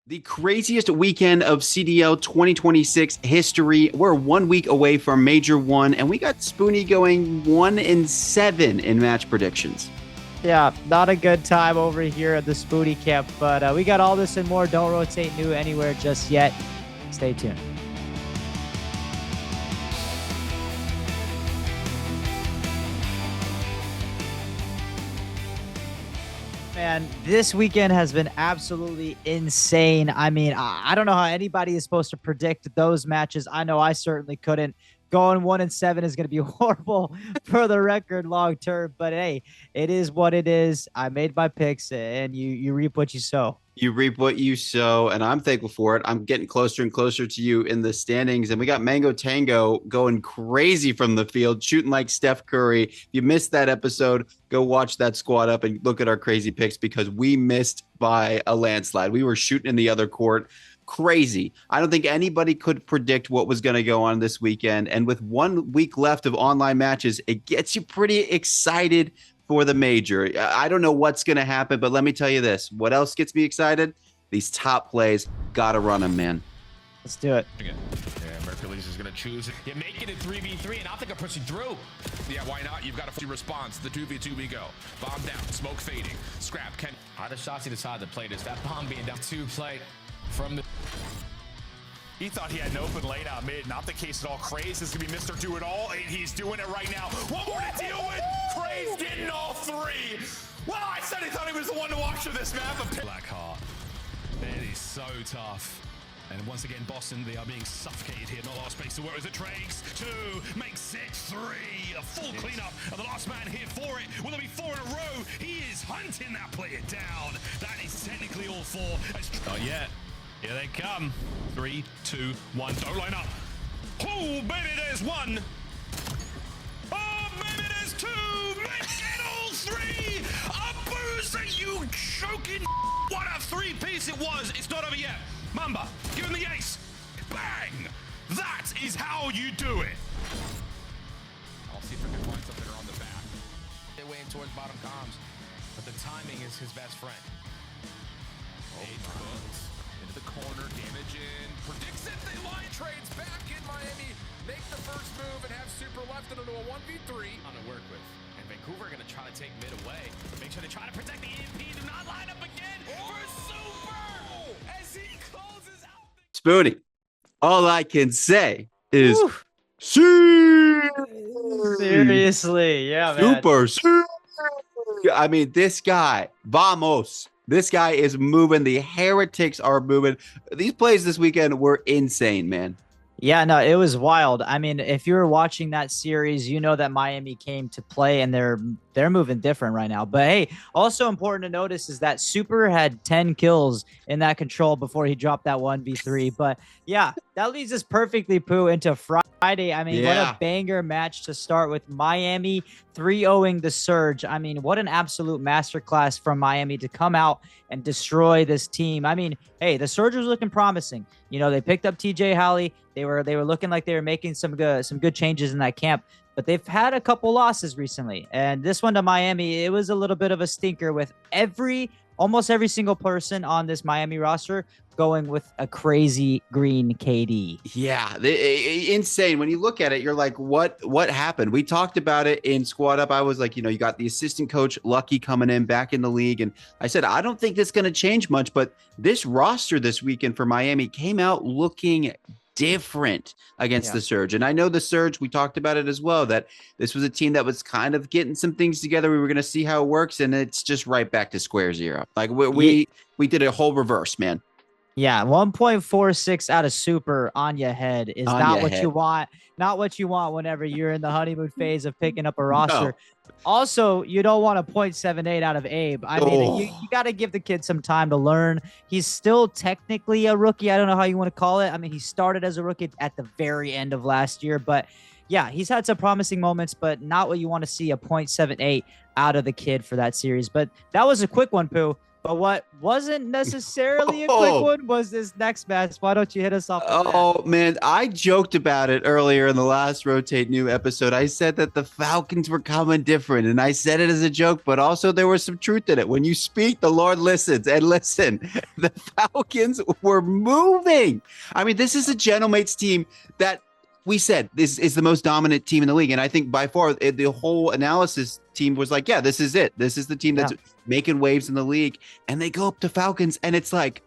The craziest weekend of CDL 2026 history. We're 1 week away from Major 1, and we got Spoony going 1-7 in match predictions. Yeah, not a good time over here at the Spoony camp, but we got all this and more. Don't rotate new anywhere just yet. Stay tuned. Man, this weekend has been absolutely insane. I mean, I don't know how anybody is supposed to predict those matches. I know I certainly couldn't. Going 1-7 is going to be horrible for the record long term, but hey, it is what it is. I made my picks, and you reap what you sow. You reap what you sow, and I'm thankful for it. I'm getting closer and closer to you in the standings, and we got Mango Tango going crazy from the field, shooting like Steph Curry. If you missed that episode, go watch that squad up and look at our crazy picks because we missed by a landslide. We were shooting in the other court. Crazy. I don't think anybody could predict what was going to go on this weekend. And with 1 week left of online matches, it gets you pretty excited for the major. I don't know what's going to happen, but let me tell you this. What else gets me excited? These top plays. Got to run them, man. Let's do it. Yeah, Mercules is going to choose. You're making it 3v3, and I think I'm pushing through. Yeah, why not? You've got a few response. The 2v2 we go. Bomb down. Smoke fading. Scrap. How does Shotzi decide to play this? That bomb being down 2 play from the... He thought he had an open lane out mid. Not the case at all. Craze is going to be Mr. Do-It-All, and he's doing it right now. One more to deal with. Craze getting all 3. Well, I said he thought he was the one to watch for this map. Blackheart. It is so tough. And once again, Boston, they are being suffocated here. Not a lot of space to work with. It Trakes 2 makes it 3. A full cleanup. And the last man here for it. Will there be 4 in a row? He is hunting that player down. That is technically all 4. Not yet. Here they come. 3, 2, 1. Don't line up. Oh, baby, there's 1. Oh, baby, there's 2. Make it all 3. A boozer, you choking. What a 3-piece it was. It's not over yet. Mamba, give him the ace. Bang. That is how you do it. I'll see if I can find something around the back. They're weighing towards bottom comms, but the timing is his best friend. Age books. Into the corner, damage in. Predicts it. They line trades back in Miami. Make the first move and have Super left into a 1v3 on to work with. And Vancouver are going to try to take mid away. Make sure they try to protect the EMP. Do not line up again for Super as he closes out. Spoony, all I can say is Seriously, yeah, man. super. I mean, this guy, vamos. This guy is moving. The Heretics are moving. These plays this weekend were insane, man. Yeah, no, it was wild. I mean, if you were watching that series, you know that Miami came to play and they're moving different right now. But hey, also important to notice is that Super had 10 kills in that control before he dropped that 1v3. But yeah, that leads us perfectly, Pooh, into Friday. I mean, what a banger match to start with. Miami 3-0ing the Surge. I mean, what an absolute masterclass from Miami to come out and destroy this team. I mean, hey, the Surge was looking promising. You know, they picked up TJ Halley. They were looking like they were making some good changes in that camp, but they've had a couple losses recently. And this one to Miami, it was a little bit of a stinker with almost every single person on this Miami roster going with a crazy green KD. Yeah, insane. When you look at it, you're like, what happened? We talked about it in Squad Up. I was like, you got the assistant coach, Lucky, coming in back in the league. And I said, I don't think this is going to change much. But this roster this weekend for Miami came out looking different against the Surge. And I know the Surge, we talked about it as well, that this was a team that was kind of getting some things together. We were going to see how it works. And it's just right back to square zero. Like we did a whole reverse, man. Yeah, 1.46 out of Super on your head is not what you want. Not what you want whenever you're in the honeymoon phase of picking up a roster. No. Also, you don't want a 0.78 out of Abe. I mean, you got to give the kid some time to learn. He's still technically a rookie. I don't know how you want to call it. I mean, he started as a rookie at the very end of last year. But, yeah, he's had some promising moments, but not what you want to see, a 0.78 out of the kid for that series. But that was a quick one, Pooh. But what wasn't necessarily a quick Oh. one was this next match. Why don't you hit us off with that? Oh man, I joked about it earlier in the last Rotate New episode. I said that the Falcons were coming different, and I said it as a joke, but also there was some truth in it. When you speak, the Lord listens. And listen, the Falcons were moving. I mean, this is a Gentlemates team that we said this is the most dominant team in the league, and I think by far the whole analysis team was like, yeah, this is it. This is the team that's making waves in the league, and they go up to Falcons, and it's like,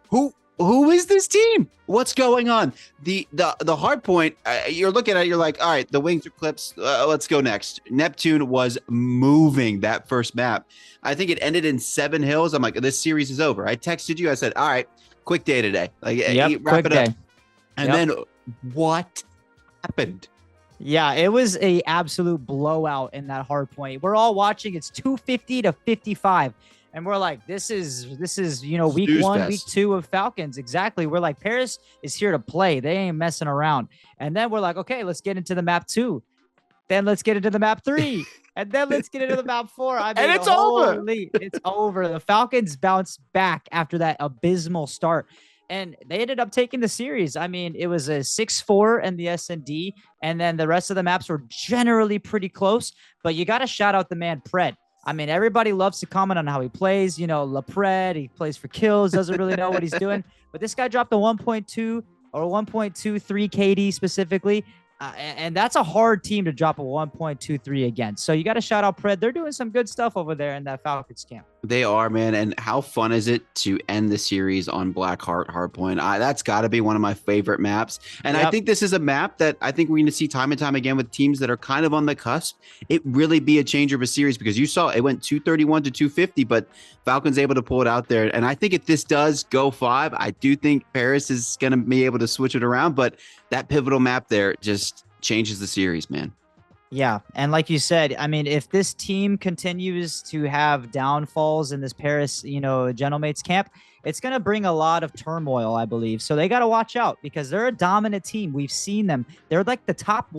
who is this team? What's going on? The hard point, you're looking at it, you're like, all right, the wings are clips. Let's go next. Neptune was moving that first map. I think it ended in 7 hills. I'm like, this series is over. I texted you. I said, all right, quick day today. Like, wrap it up. And then what happened? Yeah, it was a absolute blowout in that hard point. We're all watching. It's 250 to 55. And we're like, this is week Snooze 1, fest. week 2 of Falcons. Exactly. We're like, Paris is here to play. They ain't messing around. And then we're like, okay, let's get into the map 2. Then let's get into the map 3. And then let's get into the map 4. I mean, And it's over. holy, it's over. The Falcons bounced back after that abysmal start. And they ended up taking the series. I mean, it was a 6-4 in the S&D. And then the rest of the maps were generally pretty close. But you got to shout out the man, Pred. I mean, everybody loves to comment on how he plays. You know, LaPred, he plays for kills, doesn't really know what he's doing. But this guy dropped a 1.2 or 1.23 KD specifically. And that's a hard team to drop a 1.23 against. So you got to shout out Pred. They're doing some good stuff over there in that Falcons camp. They are, man. And how fun is it to end the series on Blackheart Hardpoint? That's got to be one of my favorite maps. And I think this is a map that I think we're going to see time and time again with teams that are kind of on the cusp. It really be a changer of a series, because you saw it went 231 to 250, but Falcons able to pull it out there. And I think if this does go 5, I do think Paris is going to be able to switch it around. But that pivotal map there just changes the series, man. Yeah. And like you said, I mean, if this team continues to have downfalls in this Paris, Gentlemates camp, it's going to bring a lot of turmoil, I believe. So they got to watch out, because they're a dominant team. We've seen them. They're like the top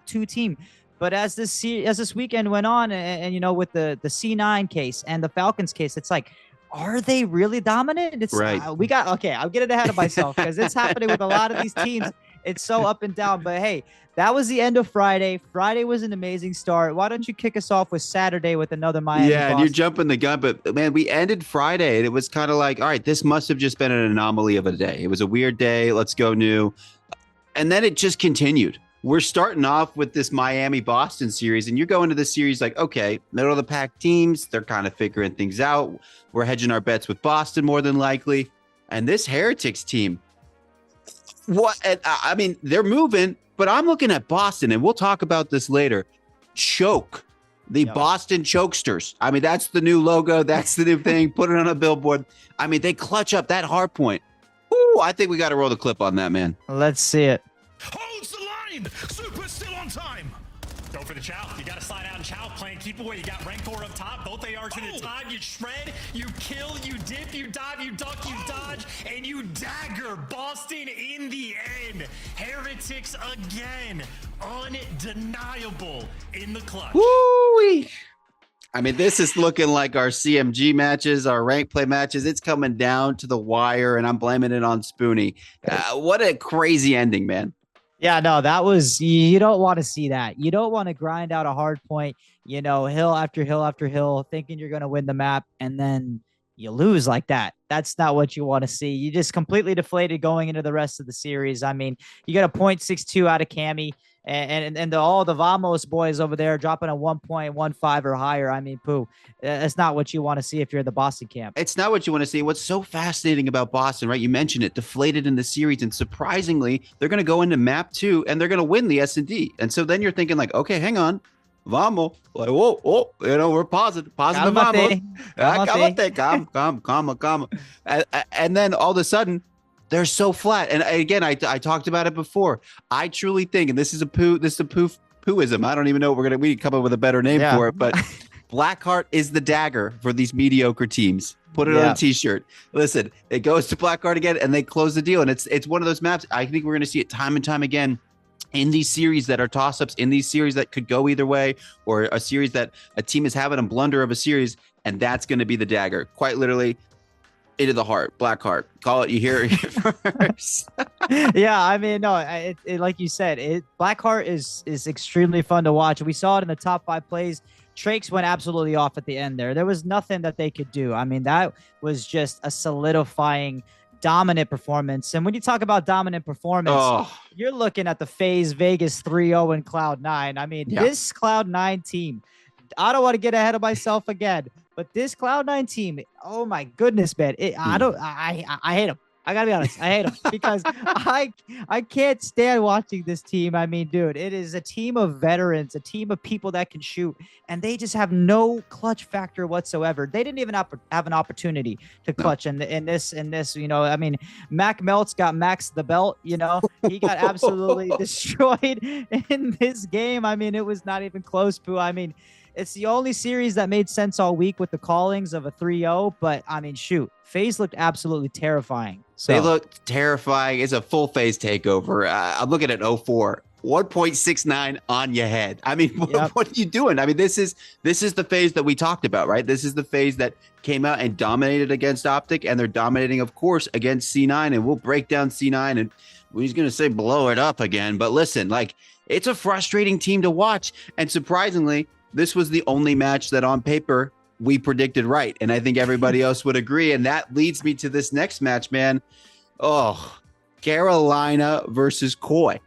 2 team. But as this weekend went on, and with the C9 case and the Falcons case, it's like, are they really dominant? It's right. I'm getting ahead of myself, because it's happening with a lot of these teams. It's so up and down. But hey, that was the end of Friday. Friday was an amazing start. Why don't you kick us off with Saturday with another Miami? Yeah, and Boston? you're jumping the gun, but man, we ended Friday and it was kind of like, all right, this must have just been an anomaly of a day. It was a weird day. Let's go new. And then it just continued. We're starting off with this Miami-Boston series, and you're going to the series like, okay, middle of the pack teams, they're kind of figuring things out. We're hedging our bets with Boston more than likely. And this Heretics team, what? And, I mean, they're moving, but I'm looking at Boston, and we'll talk about this later. Choke. The Boston Chokesters. I mean, that's the new logo. That's the new thing. Put it on a billboard. I mean, they clutch up that hard point. Ooh, I think we got to roll the clip on that, man. Let's see it. Holds the line. Super still on time. Go for the chow. You got to slide out and chow. Playing keep away. You got Rancor up top. Both ARs in the time. You shred. You kill. You dip. You dive. You duck. You dodge. And you dagger Boston in the end. Heretics again. Undeniable in the clutch. Woo-wee. I mean, this is looking like our CMG matches, our rank play matches. It's coming down to the wire, and I'm blaming it on Spoony. What a crazy ending, man. Yeah, no, that was, you don't want to see that. You don't want to grind out a hard point, hill after hill after hill, thinking you're going to win the map, and then you lose like that. That's not what you want to see. You just completely deflated going into the rest of the series. I mean, you got a 0.62 out of Cammy, and all the Vamos boys over there dropping a 1.15 or higher. I mean, Pooh, that's not what you want to see if you're in the Boston camp. It's not what you want to see. What's so fascinating about Boston, right? You mentioned it, deflated in the series, and surprisingly, they're going to go into map 2 and they're going to win the S&D. And so then you're thinking like, okay, hang on. Vamos. Like, whoa, we're positive. Positive vamos. Calma. And then all of a sudden, they're so flat. And again, I talked about it before. I truly think, and this is a Poohism. I don't even know we can come up with a better name for it, but Blackheart is the dagger for these mediocre teams. Put it on a t-shirt. Listen, it goes to Blackheart again, and they close the deal. And it's one of those maps. I think we're going to see it time and time again. in these series that are toss-ups, in these series that could go either way, or a series that a team is having a blunder of a series, and that's going to be the dagger. Quite literally, into the heart, black heart. Call it, you hear it first. Yeah, I mean, no, like you said, Blackheart is extremely fun to watch. We saw it in the top 5 plays. Trakes went absolutely off at the end there. There was nothing that they could do. I mean, that was just a solidifying dominant performance. And when you talk about dominant performance, you're looking at the FaZe Vegas 3-0 and Cloud9. I mean, this Cloud9 team, I don't want to get ahead of myself again, but this Cloud9 team, oh my goodness, man. I hate them. I gotta be honest. I hate them because I can't stand watching this team. I mean, dude, it is a team of veterans, a team of people that can shoot, and they just have no clutch factor whatsoever. They didn't even have an opportunity to clutch in this. You know, I mean, Mac Melts got Max the belt. You know, he got absolutely destroyed in this game. I mean, it was not even close, Pooh. I mean, it's the only series that made sense all week with the callings of a 3-0. But, I mean, shoot, FaZe looked absolutely terrifying. So. They looked terrifying. It's a full FaZe takeover. I'm looking at 0-4. 1.69 on your head. I mean, what are you doing? I mean, this is the FaZe that we talked about, right? This is the FaZe that came out and dominated against Optic, and they're dominating, of course, against C9. And we'll break down C9, and he's going to say blow it up again. But listen, like, it's a frustrating team to watch. And surprisingly, this was the only match that on paper we predicted right. And I think everybody else would agree. And that leads me to this next match, man. Oh, Carolina versus Koi.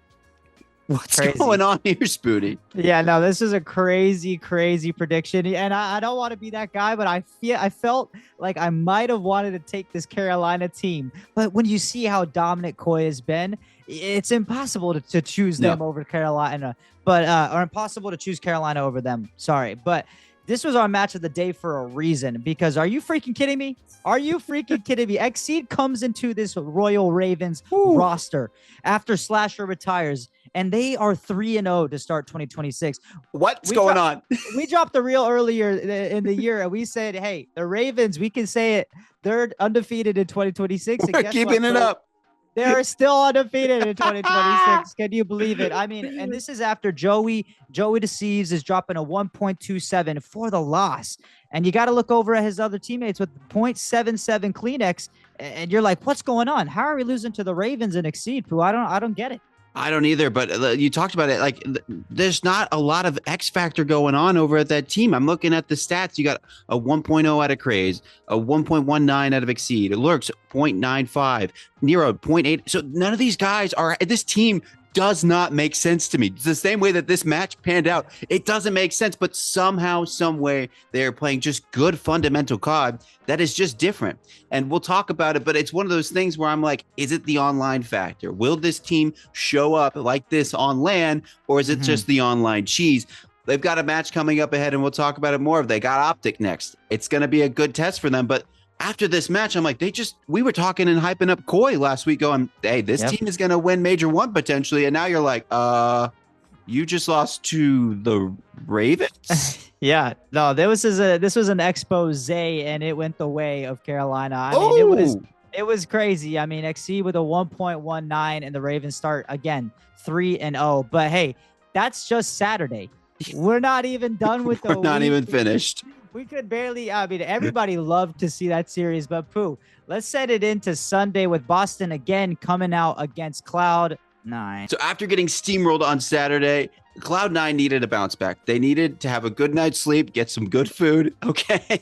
What's going on here, Spoony? Yeah, no, this is a crazy prediction. And I don't want to be that guy, but I felt like I might have wanted to take this Carolina team. But when you see how dominant Koi has been, it's impossible to choose them over Carolina, or impossible to choose Carolina over them. Sorry, but this was our match of the day for a reason, because are you freaking kidding me? Are you freaking kidding me? Exceed comes into this Royal Ravens roster after Slasher retires, and they are 3-0 to start 2026. What's going on? We dropped the reel earlier in the year, and we said, hey, the Ravens, we can say it, they're undefeated in 2026. We're keeping it up. They're still undefeated in 2026. Can you believe it? I mean, and this is after Joey Deceives is dropping a 1.27 for the loss. And you got to look over at his other teammates with 0.77 Kleenex. And you're like, what's going on? How are we losing to the Ravens and Exceed, Pooh? I don't get it. I don't either, but you talked about it. Like, there's not a lot of X factor going on over at that team. I'm looking at the stats. You got a 1.0 out of Craze, a 1.19 out of Exceed, Lurks 0.95, Nero 0.8. So none of these guys are. This team does not make sense to me. It's the same way that this match panned out. It doesn't make sense, but somehow, some way, they're playing just good fundamental COD that is just different. And we'll talk about it, but it's one of those things where I'm like, is it the online factor? Will this team show up like this on LAN, or is it just the online cheese? They've got a match coming up ahead, and we'll talk about it more. They got Optic next. It's going to be a good test for them, but after this match, I'm like, we were talking and hyping up Koi last week going, hey, this team is going to win Major 1 potentially. And now you're like, you just lost to the Ravens? Yeah, no, this was an expose, and it went the way of Carolina. I mean, it was crazy. I mean, XC with a 1.19 and the Ravens start again 3-0. But hey, that's just Saturday. We're not even done with the We're not even finished. We could barely, I mean, everybody loved to see that series, but Pooh, let's set it into Sunday with Boston again coming out against Cloud9. So after getting steamrolled on Saturday, Cloud9 needed a bounce back. They needed to have a good night's sleep, get some good food, okay?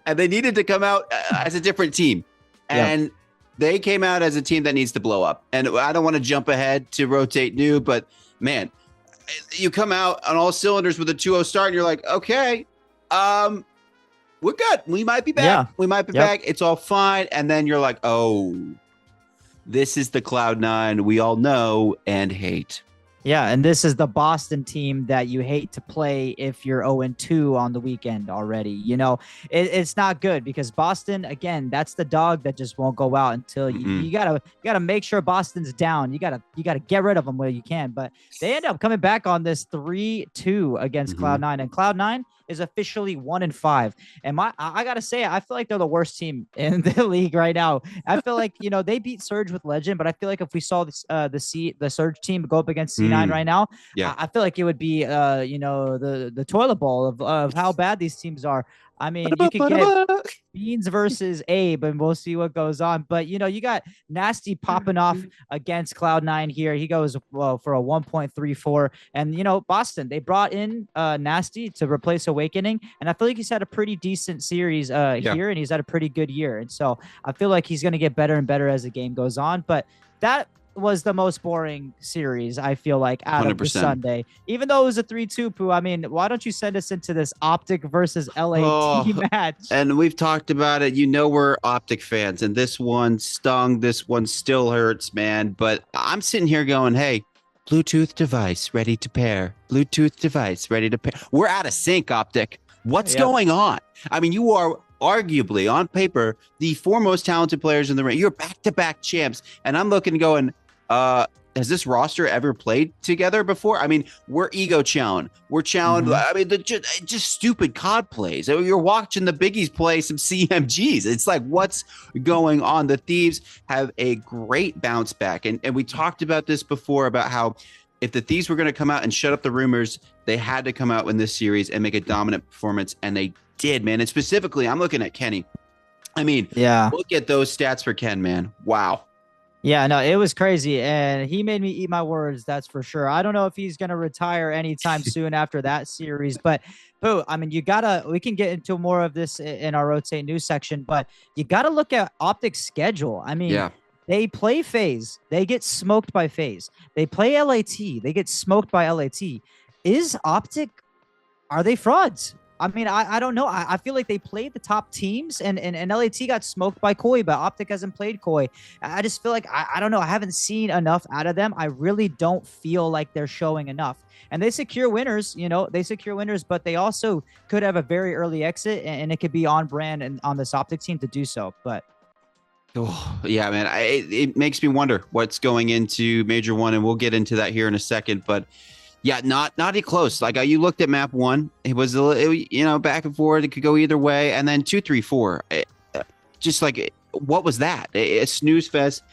And they needed to come out as a different team. And they came out as a team that needs to blow up. And I don't want to jump ahead to rotate new, but man, you come out on all cylinders with a 2-0 start, and you're like, okay, we're good. We might be back. Yeah. We might be back. It's all fine. And then you're like, oh, this is the Cloud9 we all know and hate. Yeah, and this is the Boston team that you hate to play if you're 0-2 on the weekend already. You know, it's not good because Boston, again, that's the dog that just won't go out until you gotta make sure Boston's down. You gotta get rid of them where you can. But they end up coming back on this 3-2 against Cloud9, and Cloud9, is officially 1-5. And I gotta say, I feel like they're the worst team in the league right now. I feel like, you know, they beat Surge with Legend, but I feel like if we saw this, the Surge team go up against C9 right now, Yeah. I feel like it would be, you know, the toilet bowl of how bad these teams are. I mean, you could get Beans versus Abe, and we'll see what goes on. But, you know, you got Nasty popping off against Cloud9 here. He goes, well, for a 1.34. And, you know, Boston, they brought in Nasty to replace Awakening. And I feel like he's had a pretty decent series here, and he's had a pretty good year. And so I feel like he's going to get better and better as the game goes on. But that was the most boring series, I feel like, out 100%. Of the Sunday. Even though it was a 3-2, Pooh, I mean, why don't you send us into this Optic versus LAT match? And we've talked about it. You know, we're Optic fans, and this one stung. This one still hurts, man. But I'm sitting here going, hey, Bluetooth device ready to pair. Bluetooth device ready to pair. We're out of sync, Optic. What's going on? I mean, you are arguably, on paper, the four most talented players in the ring. You're back-to-back champs. And I'm looking going, has this roster ever played together before? I mean, we're ego challenge. We're challenge. I mean, just stupid COD plays. You're watching the biggies play some CMGs. It's like, what's going on? The Thieves have a great bounce back. And we talked about this before about how if the Thieves were going to come out and shut up the rumors, they had to come out in this series and make a dominant performance. And they did, man. And specifically, I'm looking at Kenny. I mean, look at those stats for Ken, man. Wow. Yeah, no, it was crazy, and he made me eat my words, that's for sure. I don't know if he's going to retire anytime soon after that series, but Pooh, I mean, we can get into more of this in our Rotate News section, but you got to look at Optic's schedule. I mean, they play FaZe, they get smoked by FaZe. They play LAT, they get smoked by LAT. Is Optic, are they frauds? I mean, I don't know. I feel like they played the top teams, and LAT got smoked by Koi, but Optic hasn't played Koi. I just feel like, I don't know. I haven't seen enough out of them. I really don't feel like they're showing enough. And they secure winners, you know, but they also could have a very early exit, and it could be on brand and on this Optic team to do so. But yeah, man, it makes me wonder what's going into Major 1, and we'll get into that here in a second. But yeah, not close. Like you looked at map 1, it was you know, back and forth. It could go either way, and then 2, 3, 4, just like, what was that? A snooze fest.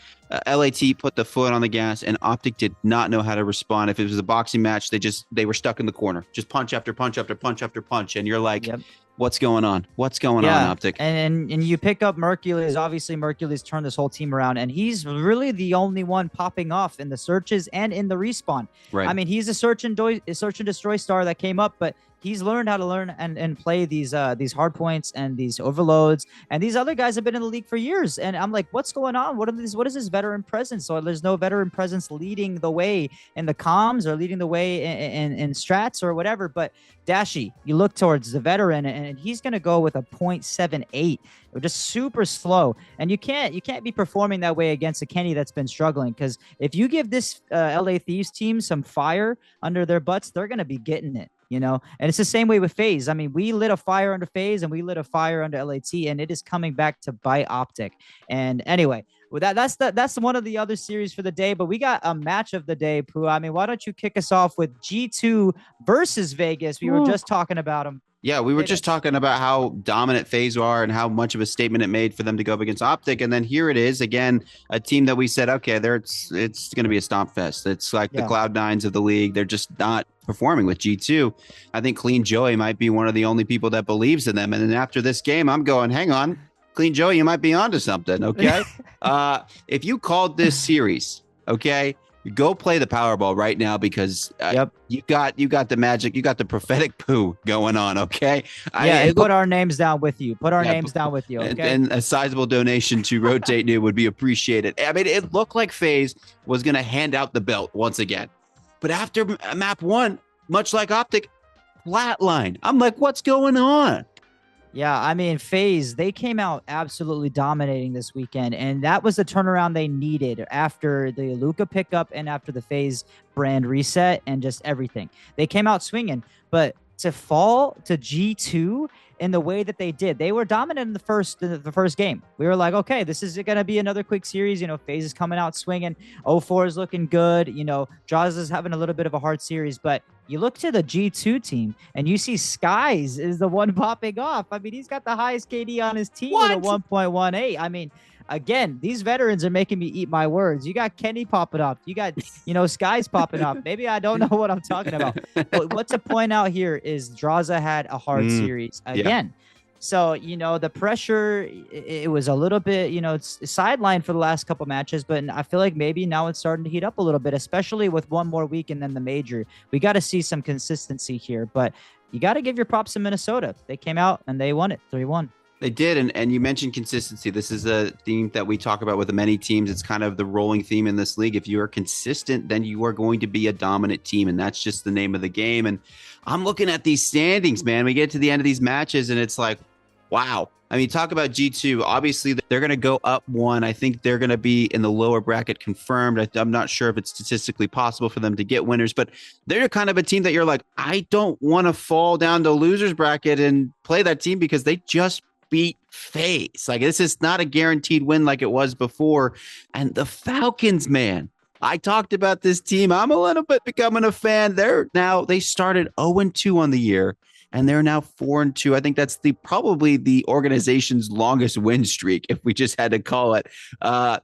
LAT put the foot on the gas, and Optic did not know how to respond. If it was a boxing match, they were stuck in the corner, just punch after punch after punch after punch, and you're like, what's going on? What's going on, Optic? And you pick up Mercules. Obviously, Mercules turned this whole team around, and he's really the only one popping off in the searches and in the respawn. Right. I mean, he's a search and destroy star that came up, but he's learned how to learn and play these hard points and these overloads. And these other guys have been in the league for years. And I'm like, what's going on? What is this veteran presence? So there's no veteran presence leading the way in the comms or leading the way in strats or whatever. But Dashy, you look towards the veteran, and he's going to go with a 0.78. Just super slow. And you can't be performing that way against a Kenny that's been struggling, because if you give this LA Thieves team some fire under their butts, they're going to be getting it. You know, and it's the same way with FaZe. I mean, we lit a fire under FaZe, and we lit a fire under LAT, and it is coming back to bite Optic. And anyway, well, that's one of the other series for the day. But we got a match of the day, Pooh. I mean, why don't you kick us off with G2 versus Vegas? We were just talking about them. Yeah, we were just talking about how dominant FaZe are and how much of a statement it made for them to go up against Optic. And then here it is again, a team that we said, okay, it's going to be a stomp fest. It's like the Cloud9s of the league. They're just not performing with G2. I think Clean Joey might be one of the only people that believes in them. And then after this game, I'm going, hang on, Clean Joey, you might be onto something. Okay. If you called this series, okay, go play the Powerball right now, because you got the magic, you got the prophetic Pooh going on. Okay. Put our names down with you. Put our names down with you. Okay. And a sizable donation to Rotate New would be appreciated. I mean, it looked like FaZe was going to hand out the belt once again. But after map 1, much like Optic, flatline. I'm like, what's going on? Yeah, I mean, FaZe, they came out absolutely dominating this weekend, and that was the turnaround they needed after the Luca pickup and after the FaZe brand reset and just everything. They came out swinging, but to fall to G2 in the way that they did, they were dominant in the first game. We were like, okay, this is going to be another quick series. You know, FaZe is coming out swinging. 0-4 is looking good. You know, Jaws is having a little bit of a hard series, but You look to the G2 team and you see Skies is the one popping off. I mean, he's got the highest KD on his team with a 1.18. I mean, again, these veterans are making me eat my words. You got Kenny popping up. You got, Skies popping up. Maybe I don't know what I'm talking about. But what to point out here is Draza had a hard series again. So, the pressure, it was a little bit, it's sidelined for the last couple matches, but I feel like maybe now it's starting to heat up a little bit, especially with one more week and then the major. We got to see some consistency here, but you got to give your props to Minnesota. They came out and they won it 3-1. They did, and you mentioned consistency. This is a theme that we talk about with many teams. It's kind of the rolling theme in this league. If you are consistent, then you are going to be a dominant team, and that's just the name of the game. And I'm looking at these standings, man. We get to the end of these matches, and it's like, wow. I mean, talk about G2. Obviously, they're going to go up one. I think they're going to be in the lower bracket confirmed. I'm not sure if it's statistically possible for them to get winners, but they're kind of a team that you're like, I don't want to fall down to losers bracket and play that team because they just beat FaZe. Like, this is not a guaranteed win like it was before. And the Falcons, man, I talked about this team. I'm a little bit becoming a fan. They started 0-2 on the year, and they're now 4-2. I think that's probably the organization's longest win streak, if we just had to call it. 4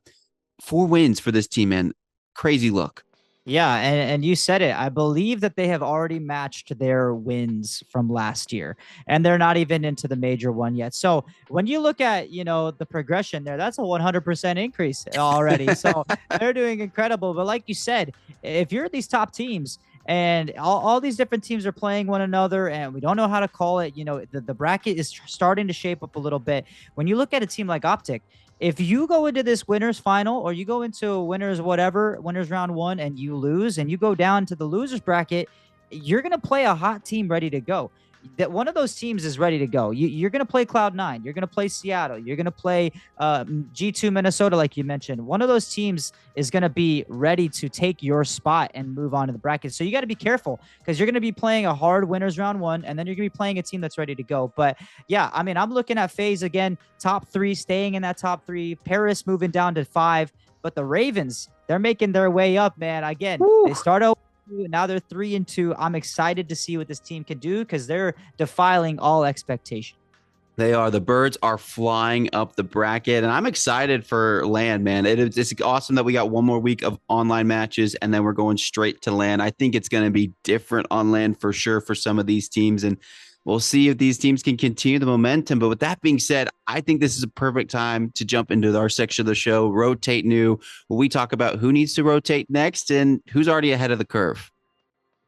wins for this team, man. Crazy look. Yeah, and you said it. I believe that they have already matched their wins from last year, and they're not even into the major one yet. So when you look at, the progression there, that's a 100% increase already. So they're doing incredible. But like you said, if you're these top teams, and all these different teams are playing one another, and we don't know how to call it. The bracket is starting to shape up a little bit. When you look at a team like Optic, if you go into this winners final or you go into winners round 1 and you lose and you go down to the losers bracket, you're going to play a hot team ready to go. That one of those teams is ready to go. You're going to play Cloud9. You're going to play Seattle. You're going to play G2 Minnesota, like you mentioned. One of those teams is going to be ready to take your spot and move on to the bracket. So you got to be careful because you're going to be playing a hard winners round 1, and then you're going to be playing a team that's ready to go. But yeah, I mean, I'm looking at FaZe again, top 3, staying in that top 3. Paris moving down to 5. But the Ravens, they're making their way up, man. Again, They start out. Now they're 3-2. I'm excited to see what this team can do because they're defying all expectation. They are. The birds are flying up the bracket, and I'm excited for LAN, man. It's awesome that we got one more week of online matches, and then we're going straight to LAN. I think it's going to be different on LAN for sure for some of these teams, and we'll see if these teams can continue the momentum. But with that being said, I think this is a perfect time to jump into our section of the show, Rotate New, where we talk about who needs to rotate next and who's already ahead of the curve.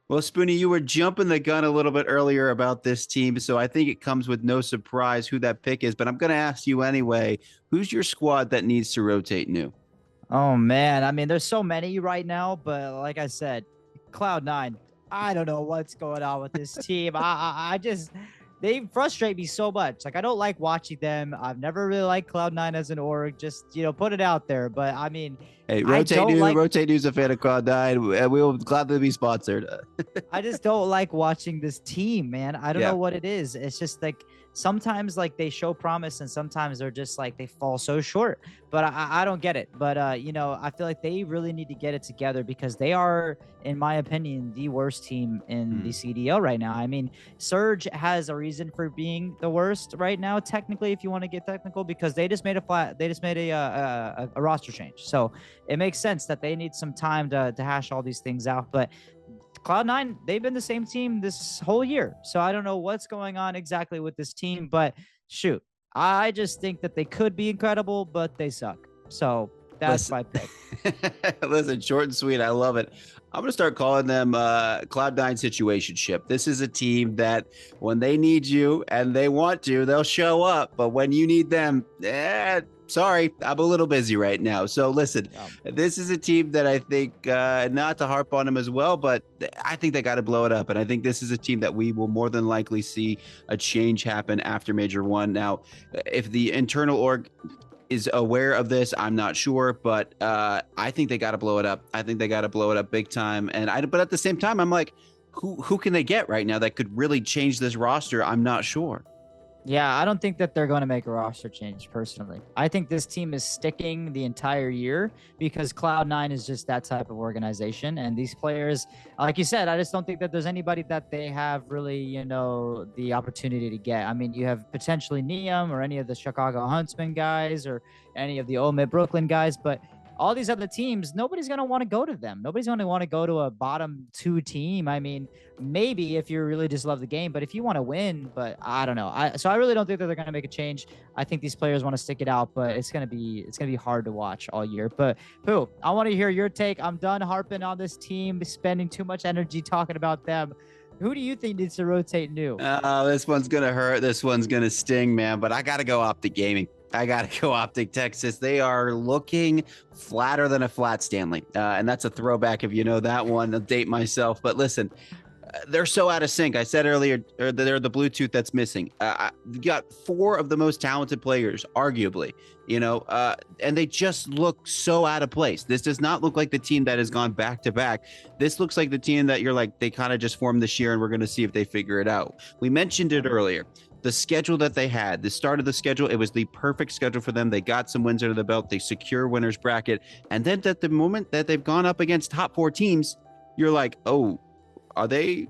Well, Spoony, you were jumping the gun a little bit earlier about this team, so I think it comes with no surprise who that pick is. But I'm going to ask you anyway, who's your squad that needs to rotate new? Oh, man. I mean, there's so many right now, but like I said, Cloud9. I don't know what's going on with this team. I just, they frustrate me so much. Like, I don't like watching them. I've never really liked Cloud9 as an org. Just, put it out there. But I mean, hey, Rotate New's a fan of Cloud9. We will gladly be sponsored. I just don't like watching this team, man. I don't know what it is. It's just like sometimes like they show promise and sometimes they're just like they fall so short. But I don't get it. But I feel like they really need to get it together because they are, in my opinion, the worst team in the CDL right now. I mean, Surge has a reason for being the worst right now, technically, if you want to get technical, because they just made a roster change. So it makes sense that they need some time to hash all these things out. But Cloud9, they've been the same team this whole year. So I don't know what's going on exactly with this team, but shoot, I just think that they could be incredible, but they suck. So that's my pick. Listen, short and sweet. I love it. I'm going to start calling them Cloud9 situationship. This is a team that when they need you and they want to, they'll show up. But when you need them, sorry, I'm a little busy right now. So listen, this is a team that I think, not to harp on them as well, but I think they got to blow it up. And I think this is a team that we will more than likely see a change happen after Major 1. Now, if the internal org is aware of this, I'm not sure, but I think they got to blow it up. I think they got to blow it up big time. But at the same time, I'm like, who can they get right now that could really change this roster? I'm not sure. Yeah, I don't think that they're going to make a roster change personally. I think this team is sticking the entire year because Cloud9 is just that type of organization. And these players, like you said, I just don't think that there's anybody that they have really, the opportunity to get. I mean, you have potentially Neum or any of the Chicago Huntsman guys or any of the Omid Brooklyn guys, but all these other teams, nobody's going to want to go to them. Nobody's going to want to go to a bottom 2 team. I mean, maybe if you really just love the game, but if you want to win, but I don't know. So I really don't think that they're going to make a change. I think these players want to stick it out, but it's going to be hard to watch all year. But Pooh, I want to hear your take. I'm done harping on this team, spending too much energy talking about them. Who do you think needs to rotate new? This one's going to hurt. This one's going to sting, man. But I got to go Optic Gaming. I got to go Optic Texas. They are looking flatter than a flat Stanley. And that's a throwback if you know that one. I'll date myself. But listen, they're so out of sync. I said earlier, they're the Bluetooth that's missing. You got 4 of the most talented players, arguably, and they just look so out of place. This does not look like the team that has gone back to back. This looks like the team that you're like, they kind of just formed this year and we're going to see if they figure it out. We mentioned it earlier. The schedule that they had, the start of the schedule, it was the perfect schedule for them. They got some wins under the belt. They secure winners bracket. And then at the moment that they've gone up against top 4 teams, you're like, oh, are they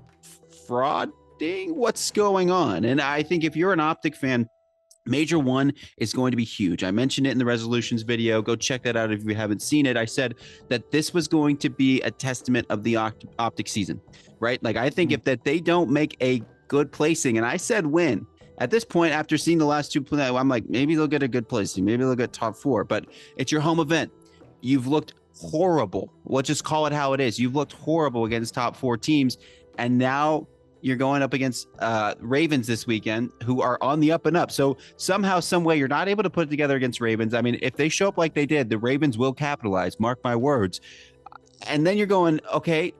frauding? What's going on? And I think if you're an Optic fan, Major 1 is going to be huge. I mentioned it in the resolutions video. Go check that out if you haven't seen it. I said that this was going to be a testament of the Optic season, right? Like, I think if that they don't make a good placing, and I said win. At this point, after seeing the last 2 play, I'm like, maybe they'll get a good placing. Maybe they'll get top 4, but it's your home event. You've looked horrible. We'll just call it how it is. You've looked horrible against top 4 teams. And now you're going up against Ravens this weekend, who are on the up and up. So somehow, some way, you're not able to put it together against Ravens. I mean, if they show up like they did, the Ravens will capitalize. Mark my words. And then you're going, okay,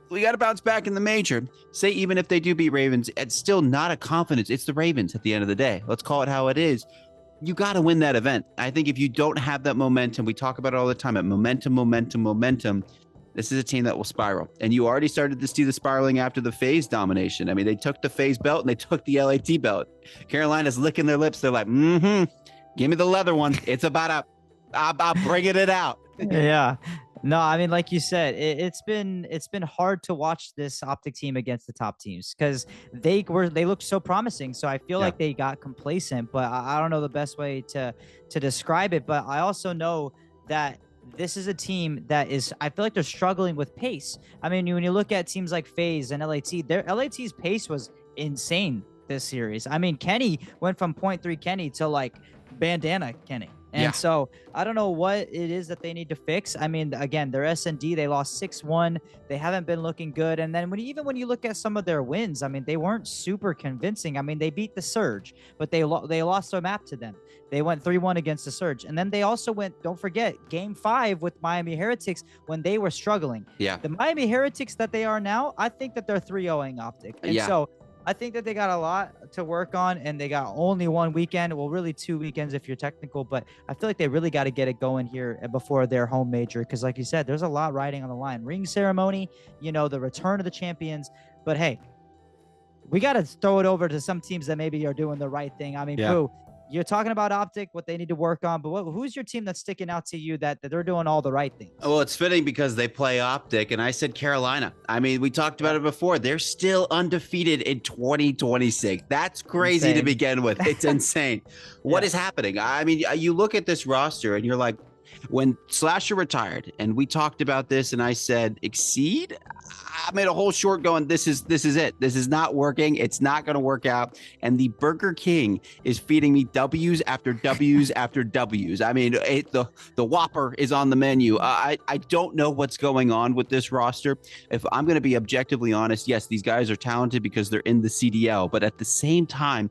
we got to bounce back in the major. Say even if they do beat Ravens, it's still not a confidence. It's the Ravens at the end of the day. Let's call it how it is. You got to win that event. I think if you don't have that momentum, we talk about it all the time, momentum, this is a team that will spiral. And you already started to see the spiraling after the FaZe domination. I mean, they took the FaZe belt and they took the LAT belt. Carolina's licking their lips. They're like, give me the leather one. It's about I'm bringing it out. Yeah. No, I mean, like you said, it's been hard to watch this Optic team against the top teams because they looked so promising. So I feel like they got complacent, but I don't know the best way to describe it. But I also know that this is a team that is, I feel like they're struggling with pace. I mean, when you look at teams like FaZe and LAT, LAT's pace was insane this series. I mean, Kenny went from 0.3 Kenny to like bandana Kenny. And so I don't know what it is that they need to fix. I mean, again, their S&D, they lost 6-1. They haven't been looking good. And then when you look at some of their wins, I mean, they weren't super convincing. I mean, they beat the Surge, but they lost their map to them. They went 3-1 against the Surge. And then they also went, don't forget, Game 5 with Miami Heretics when they were struggling. Yeah. The Miami Heretics that they are now, I think that they're 3-0ing Optic. And so I think that they got a lot to work on, and they got only 1 weekend. Well, really 2 weekends if you're technical, but I feel like they really got to get it going here before their home major. Because like you said, there's a lot riding on the line. Ring ceremony, the return of the champions. But hey, we got to throw it over to some teams that maybe are doing the right thing. I mean, Pooh, you're talking about Optic, what they need to work on, but who's your team that's sticking out to you that they're doing all the right things? Well, it's fitting because they play Optic, and I said Carolina. I mean, we talked about it before. They're still undefeated in 2026. That's crazy to begin with. It's insane. What is happening? I mean, you look at this roster, and you're like, when Slasher retired, and we talked about this, and I said, Exceed? I made a whole short going, this is it. This is not working. It's not going to work out. And the Burger King is feeding me W's after W's after W's. I mean, the Whopper is on the menu. I don't know what's going on with this roster. If I'm going to be objectively honest, yes, these guys are talented because they're in the CDL. But at the same time,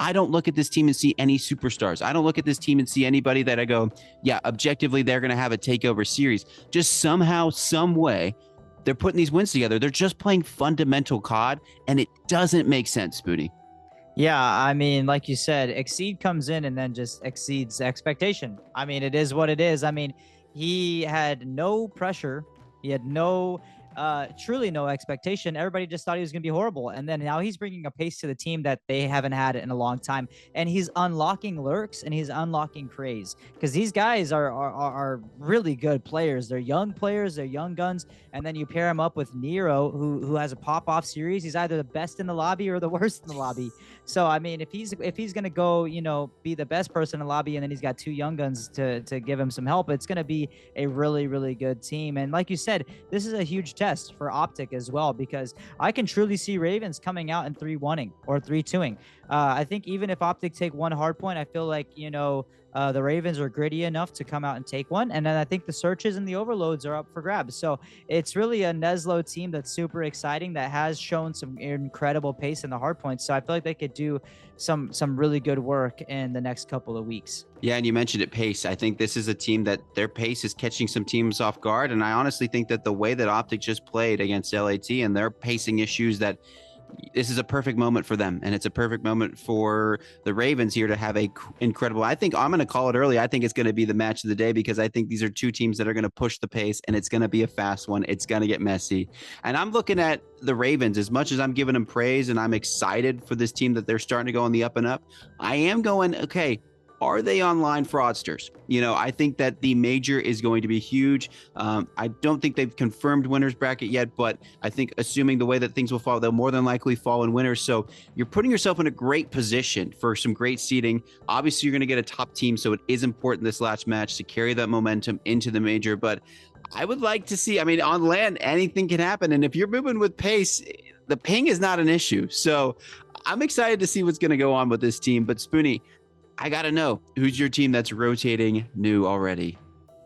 I don't look at this team and see any superstars. I don't look at this team and see anybody that I go, yeah, objectively, they're going to have a takeover series. Just somehow, some way, they're putting these wins together. They're just playing fundamental COD, and it doesn't make sense, Spoony. Yeah, I mean, like you said, Exceed comes in and then just exceeds expectation. I mean, it is what it is. I mean, he had no pressure. He had no truly no expectation. Everybody just thought he was going to be horrible. And then now he's bringing a pace to the team that they haven't had in a long time. And he's unlocking lurks and he's unlocking craze, because these guys are really good players. They're young players. They're young guns. And then you pair him up with Nero, who has a pop-off series. He's either the best in the lobby or the worst in the lobby. So, I mean, if he's going to go, be the best person in the lobby, and then he's got two young guns to give him some help, it's going to be a really, really good team. And like you said, this is a huge test for Optic as well, because I can truly see Ravens coming out and 3-1ing or 3-2ing. I think even if Optic take one hard point, I feel like, the Ravens are gritty enough to come out and take one. And then I think the searches and the overloads are up for grabs. So it's really a Neslo team that's super exciting, that has shown some incredible pace in the hard points. So I feel like they could do some really good work in the next couple of weeks. Yeah, and you mentioned it, pace. I think this is a team that their pace is catching some teams off guard. And I honestly think that the way that Optic just played against LAT and their pacing issues, that this is a perfect moment for them. And it's a perfect moment for the Ravens here to have a incredible, I think I'm going to call it early. I think it's going to be the match of the day, because I think these are two teams that are going to push the pace, and it's going to be a fast one. It's going to get messy. And I'm looking at the Ravens, as much as I'm giving them praise and I'm excited for this team that they're starting to go on the up and up, I am going, okay, are they online fraudsters? I think that the major is going to be huge. I don't think they've confirmed winners bracket yet, but I think assuming the way that things will fall, they'll more than likely fall in winners. So you're putting yourself in a great position for some great seeding. Obviously, you're going to get a top team, so it is important this last match to carry that momentum into the major. But I would like to see, on land, anything can happen. And if you're moving with pace, the ping is not an issue. So I'm excited to see what's going to go on with this team. But Spoony, I got to know, who's your team that's rotating new already?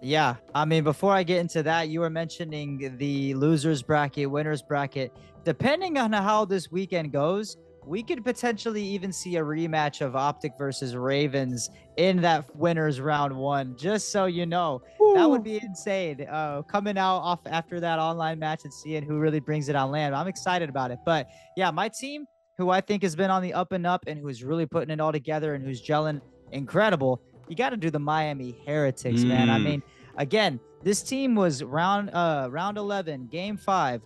Yeah, before I get into that, you were mentioning the losers bracket, winners bracket. Depending on how this weekend goes, we could potentially even see a rematch of Optic versus Ravens in that winners round one, just so you know. Ooh. That would be insane. Coming out off after that online match and seeing who really brings it on land. I'm excited about it. But yeah, my team, who I think has been on the up and up and who's really putting it all together and who's gelling incredible, you got to do the Miami Heretics, man. Again, this team was round 11, game 5,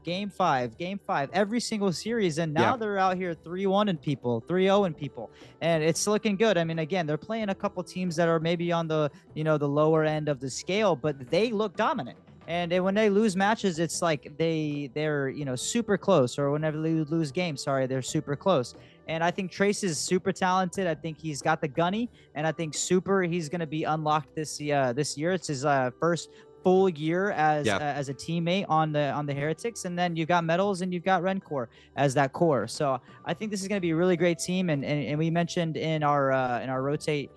every single series, and now they're out here 3-1 and people, 3-0 and people, and it's looking good. Again, they're playing a couple teams that are maybe on the the lower end of the scale, but they look dominant. And when they lose matches, it's like they're super close, or whenever they lose games, they're super close. And I think Trace is super talented. I think he's got the gunny, and I think he's going to be unlocked this year. It's his first full year as a teammate on the Heretics. And then you've got Metals and you've got Rencor as that core. So I think this is going to be a really great team. And we mentioned in our rotate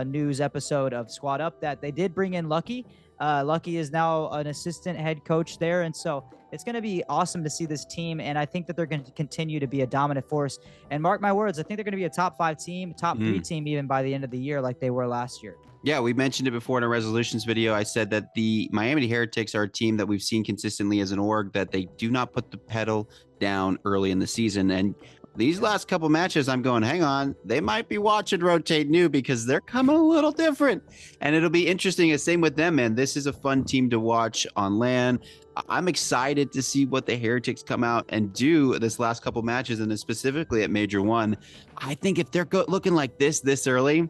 news episode of Squad Up that they did bring in Lucky. Lucky is now an assistant head coach there. And so it's going to be awesome to see this team. And I think that they're going to continue to be a dominant force. And mark my words, I think they're going to be a top 5 team, top 3 team, even by the end of the year, like they were last year. Yeah, we mentioned it before in our resolutions video. I said that the Miami Heretics are a team that we've seen consistently as an org, that they do not put the pedal down early in the season. And these last couple matches, I'm going, hang on, they might be watching Rotate New, because they're coming a little different. And it'll be interesting. Same with them, man. This is a fun team to watch on LAN. I'm excited to see what the Heretics come out and do this last couple matches, and specifically at Major 1. I think if they're looking like this early,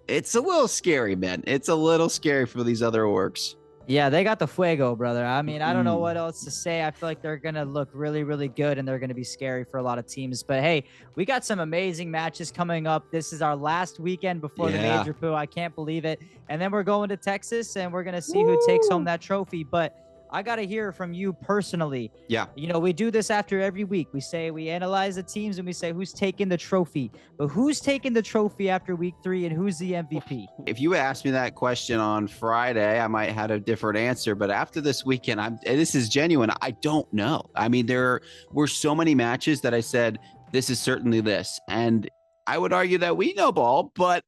it's a little scary, man. It's a little scary for these other orgs. Yeah, they got the fuego, brother. I don't know what else to say. I feel like they're going to look really, really good, and they're going to be scary for a lot of teams. But, hey, we got some amazing matches coming up. This is our last weekend before the Major, Pooh. I can't believe it. And then we're going to Texas, and we're going to see who takes home that trophy. But I got to hear from you personally. Yeah. We do this after every week. We analyze the teams and we say who's taking the trophy. But who's taking the trophy after week 3, and who's the MVP? If you asked me that question on Friday, I might have a different answer. But after this weekend, this is genuine. I don't know. There were so many matches that I said, this is certainly this. And I would argue that we know ball, but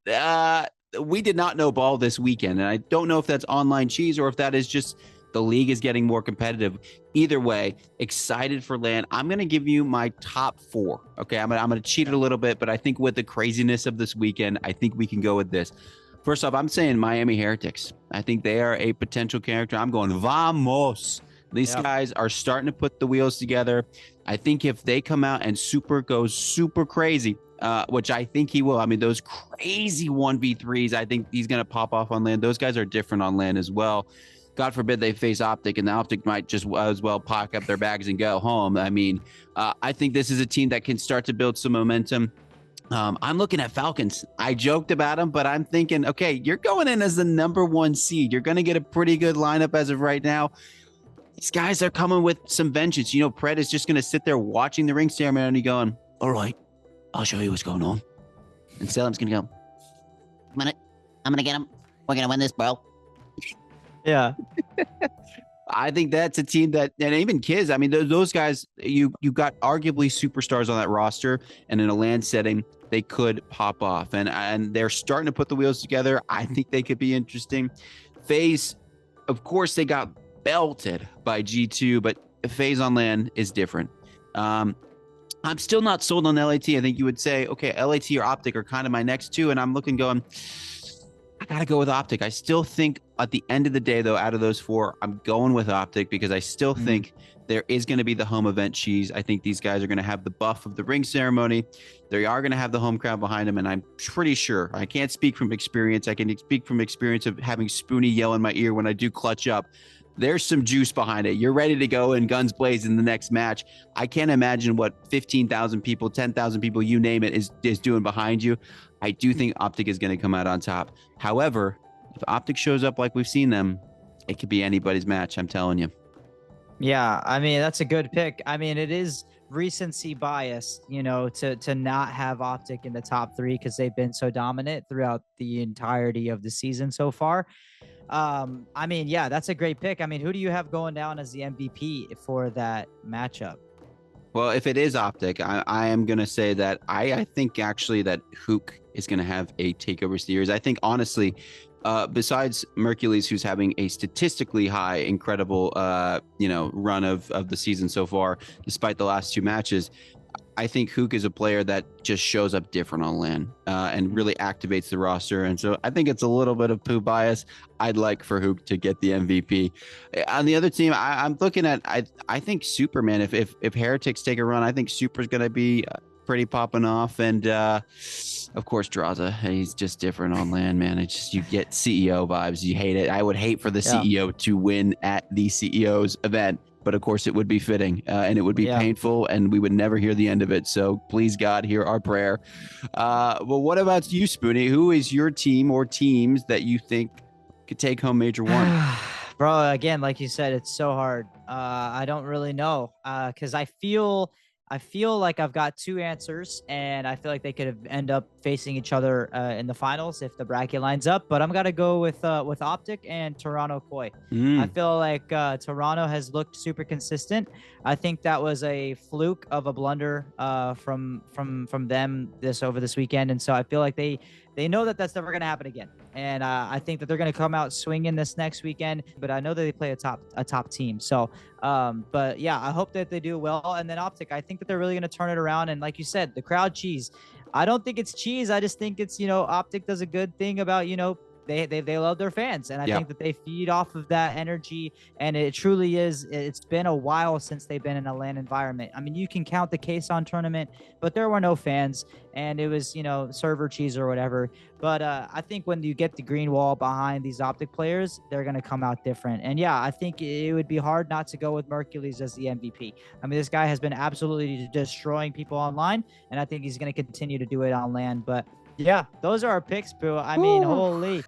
we did not know ball this weekend. And I don't know if that's online cheese or if that is just the league is getting more competitive. Either way, excited for LAN. I'm going to give you my top 4. Okay, I'm going to cheat it a little bit, but I think with the craziness of this weekend, I think we can go with this. First off, I'm saying Miami Heretics. I think they are a potential character. I'm going Vamos. These guys are starting to put the wheels together. I think if they come out and Super goes super crazy, which I think he will. I mean, those crazy 1v3s, I think he's going to pop off on land. Those guys are different on land as well. God forbid they face Optic, and the Optic might just as well pack up their bags and go home. I mean, I think this is a team that can start to build some momentum. I'm looking at Falcons. I joked about them, but I'm thinking, okay, you're going in as the #1 seed. You're going to get a pretty good lineup as of right now. These guys are coming with some vengeance. You know, Pred is just going to sit there watching the ring ceremony going, all right, I'll show you what's going on. And Salem's going to go, I'm going to get him. We're going to win this, bro. Yeah. I think that's a team that, and even Kiz, I mean, those guys, you got arguably superstars on that roster, and in a land setting, they could pop off. And they're starting to put the wheels together. I think they could be interesting. FaZe, of course, they got belted by G2, but FaZe on land is different. I'm still not sold on LAT. I think you would say, okay, LAT or Optic are kind of my next two, and I'm looking going, I got to go with Optic. I still think at the end of the day, though, out of those four, I'm going with Optic because I still think there is going to be the home event cheese. I think these guys are going to have the buff of the ring ceremony. They are going to have the home crowd behind them, and I'm pretty sure. I can't speak from experience. I can speak from experience of having Spoony yell in my ear when I do clutch up. There's some juice behind it. You're ready to go and guns blazing in the next match. I can't imagine what 15,000 people, 10,000 people, you name it, is doing behind you. I do think Optic is going to come out on top. However, if Optic shows up like we've seen them, it could be anybody's match, I'm telling you. Yeah, I mean, that's a good pick. I mean, it is recency bias, you know, to not have Optic in the top 3 because they've been so dominant throughout the entirety of the season so far. I mean, yeah, that's a great pick. I mean, who do you have going down as the MVP for that matchup? Well, if it is Optic, I am going to say that I think actually that Hook is going to have a takeover series. I think, honestly, besides Mercules, who's having a statistically high, incredible, run of the season so far, despite the last 2 matches, I think Hook is a player that just shows up different on LAN and really activates the roster. And so I think it's a little bit of Poooh bias. I'd like for Hook to get the MVP. On the other team, I'm looking at, I think Superman, if Heretics take a run, I think Super's going to be pretty popping off. And of course, Draza, he's just different on LAN, man. It's just, you get CEO vibes. You hate it. I would hate for the CEO to win at the CEO's event. But of course, it would be fitting and it would be painful and we would never hear the end of it. So please, God, hear our prayer. Well, what about you, Spoony? Who is your team or teams that you think could take home Major 1? Bro, again, like you said, it's so hard. I don't really know because I feel like I've got 2 answers, and I feel like they could end up facing each other in the finals if the bracket lines up. But I'm gonna go with Optic and Toronto Koi. I feel like Toronto has looked super consistent. I think that was a fluke of a blunder from them this weekend, and so I feel like they know that that's never gonna happen again. And I think that they're gonna come out swinging this next weekend. But I know that they play a top team. So, but yeah, I hope that they do well. And then Optic, I think that they're really gonna turn it around. And like you said, the crowd cheese. I don't think it's cheese. I just think it's, Optic does a good thing about, they love their fans, and I think that they feed off of that energy, and it truly is. It's been a while since they've been in a LAN environment. I mean, you can count the K-Son tournament, but there were no fans, and it was server cheese or whatever. But I think when you get the green wall behind these Optic players, they're gonna come out different. And yeah, I think it would be hard not to go with Mercules as the MVP. I mean, this guy has been absolutely destroying people online, and I think he's gonna continue to do it on LAN. But yeah, those are our picks, Boo. I mean, holy.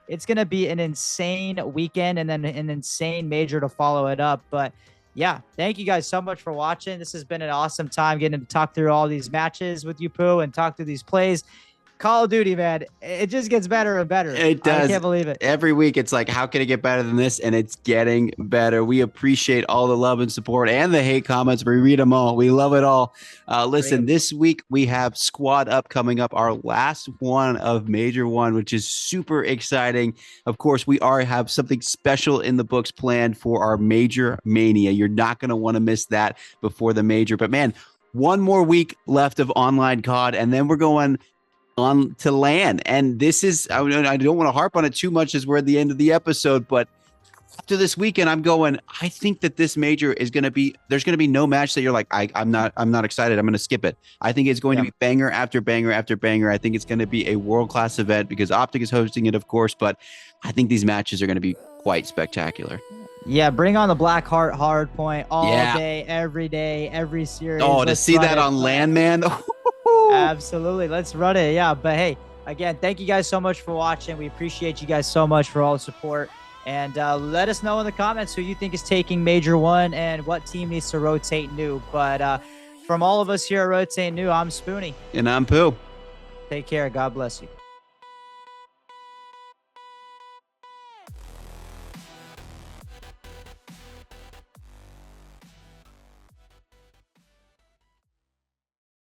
It's going to be an insane weekend and then an insane major to follow it up. But yeah, thank you guys so much for watching. This has been an awesome time getting to talk through all these matches with you, Poooh, and talk through these plays. Call of Duty, man, it just gets better and better. It does. I can't believe it. Every week, it's like, how can it get better than this? And it's getting better. We appreciate all the love and support and the hate comments. We read them all. We love it all. Listen, this week we have Squad Up coming up, our last one of Major 1, which is super exciting. Of course, we have something special in the books planned for our Major Mania. You're not going to want to miss that before the Major. But man, one more week left of online COD, and then we're going on to LAN. And this is, I don't want to harp on it too much as we're at the end of the episode, but after this weekend, I'm going, I think that this major is going to be, there's going to be no match that you're like, I'm not excited. I'm going to skip it. I think it's going to be banger after banger after banger. I think it's going to be a world-class event because Optic is hosting it, of course, but I think these matches are going to be quite spectacular. Yeah, bring on the Black Heart Hardpoint all day, every series. Oh, to see that on land, man. Absolutely. Let's run it. Yeah, but hey, again, thank you guys so much for watching. We appreciate you guys so much for all the support. And let us know in the comments who you think is taking Major 1 and what team needs to rotate new. But from all of us here at Rotate New, I'm Spoony. And I'm Pooh. Take care. God bless you.